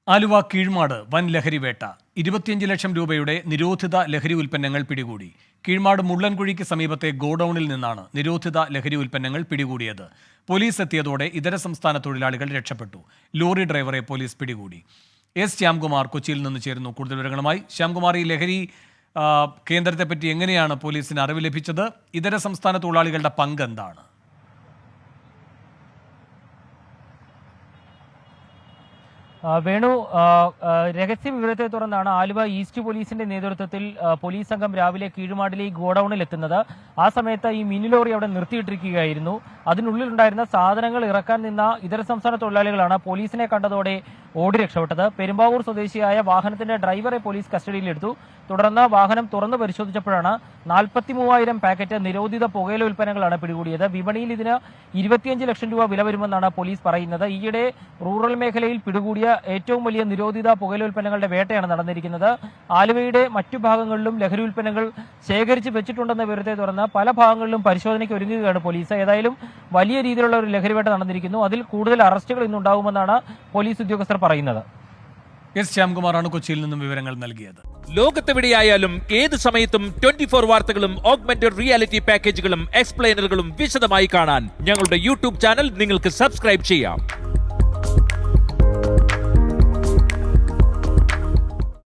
ആലുവ കീഴ്മാട് വൻ ലഹരിവേട്ട 25 ലക്ഷം രൂപയുടെ നിരോധിത ലഹരി ഉൽപ്പന്നങ്ങൾ പിടികൂടി. കീഴ്മാട് മുള്ളൻകുഴിക്ക് സമീപത്തെ ഗോഡൌണിൽ നിന്നാണ് നിരോധിത ലഹരി ഉൽപ്പന്നങ്ങൾ പിടികൂടിയത്. പോലീസ് എത്തിയതോടെ ഇതര സംസ്ഥാന തൊഴിലാളികൾ രക്ഷപ്പെട്ടു. ലോറി ഡ്രൈവറെ പോലീസ് പിടികൂടി. എസ് ശ്യാംകുമാർ കൊച്ചിയിൽ നിന്ന് ചേരുന്നു കൂടുതൽ വിവരങ്ങളുമായി. ശ്യാംകുമാർ, ഈ ലഹരി കേന്ദ്രത്തെപ്പറ്റി എങ്ങനെയാണ് പോലീസിന് അറിവ് ലഭിച്ചത്? ഇതര സംസ്ഥാന തൊഴിലാളികളുടെ പങ്ക് എന്താണ്? വേണു, രഹസ്യ വിവരത്തെ തുടർന്നാണ് ആലുവ ഈസ്റ്റ് പോലീസിന്റെ നേതൃത്വത്തിൽ പോലീസ് സംഘം രാവിലെ കീഴുമാടിലെ ഗോഡൌണിൽ എത്തുന്നത്. ആ സമയത്ത് ഈ മിനി ലോറി അവിടെ നിർത്തിയിട്ടിരിക്കുകയായിരുന്നു. അതിനുള്ളിലുണ്ടായിരുന്ന സാധനങ്ങൾ ഇറക്കാൻ നിന്ന ഇതര സംസ്ഥാന തൊഴിലാളികളാണ് പോലീസിനെ കണ്ടതോടെ ഓടി രക്ഷപ്പെട്ടത്. പെരുമ്പാവൂർ സ്വദേശിയായ വാഹനത്തിന്റെ ഡ്രൈവറെ പോലീസ് കസ്റ്റഡിയിലെടുത്തു. തുടർന്ന് വാഹനം തുറന്നു പരിശോധിച്ചപ്പോഴാണ് 43,000 പാക്കറ്റ് നിരോധിത പുകയില ഉൽപ്പന്നങ്ങളാണ് പിടികൂടിയത്. വിപണിയിൽ ഇതിന് 25 ലക്ഷം രൂപ വില വരുമെന്നാണ് പോലീസ് പറയുന്നത്. ഈയിടെ റൂറൽ മേഖലയിൽ പിടികൂടിയ ഏറ്റവും വലിയ നിരോധിത പുകയില ഉൽപ്പന്നങ്ങളുടെ വേട്ടയാണ് നടന്നിരിക്കുന്നത്. ആലുവയുടെ മറ്റു ഭാഗങ്ങളിലും ലഹരി ഉൽപ്പന്നങ്ങൾ ശേഖരിച്ച് വെച്ചിട്ടുണ്ടെന്ന വിവരത്തെ തുടർന്ന് പല ഭാഗങ്ങളിലും പരിശോധനയ്ക്ക് ഒരുങ്ങുകയാണ് പോലീസ്. ഏതായാലും വലിയ രീതിയിലുള്ള ഒരു ലഹരിവേട്ട നടന്നിരിക്കുന്നു. അതിൽ കൂടുതൽ അറസ്റ്റുകൾ ഇന്നുണ്ടാകുമെന്നാണ് പോലീസ് ഉദ്യോഗസ്ഥർ പറയുന്നത്. എസ് ശ്യാംകുമാറാണ് കൊച്ചിയിൽ നിന്നും വിവരങ്ങൾ നൽകിയത്. ലോകത്തെവിടെയായാലും ഏത് സമയത്തും 24 വാർത്തകളും ഓഗ്മെന്റഡ് റിയാലിറ്റി പാക്കേജുകളും എക്സ്പ്ലെയിനറുകളും വിശദമായി കാണാൻ ഞങ്ങളുടെ യൂട്യൂബ് ചാനൽ നിങ്ങൾക്ക് സബ്സ്ക്രൈബ് ചെയ്യാം.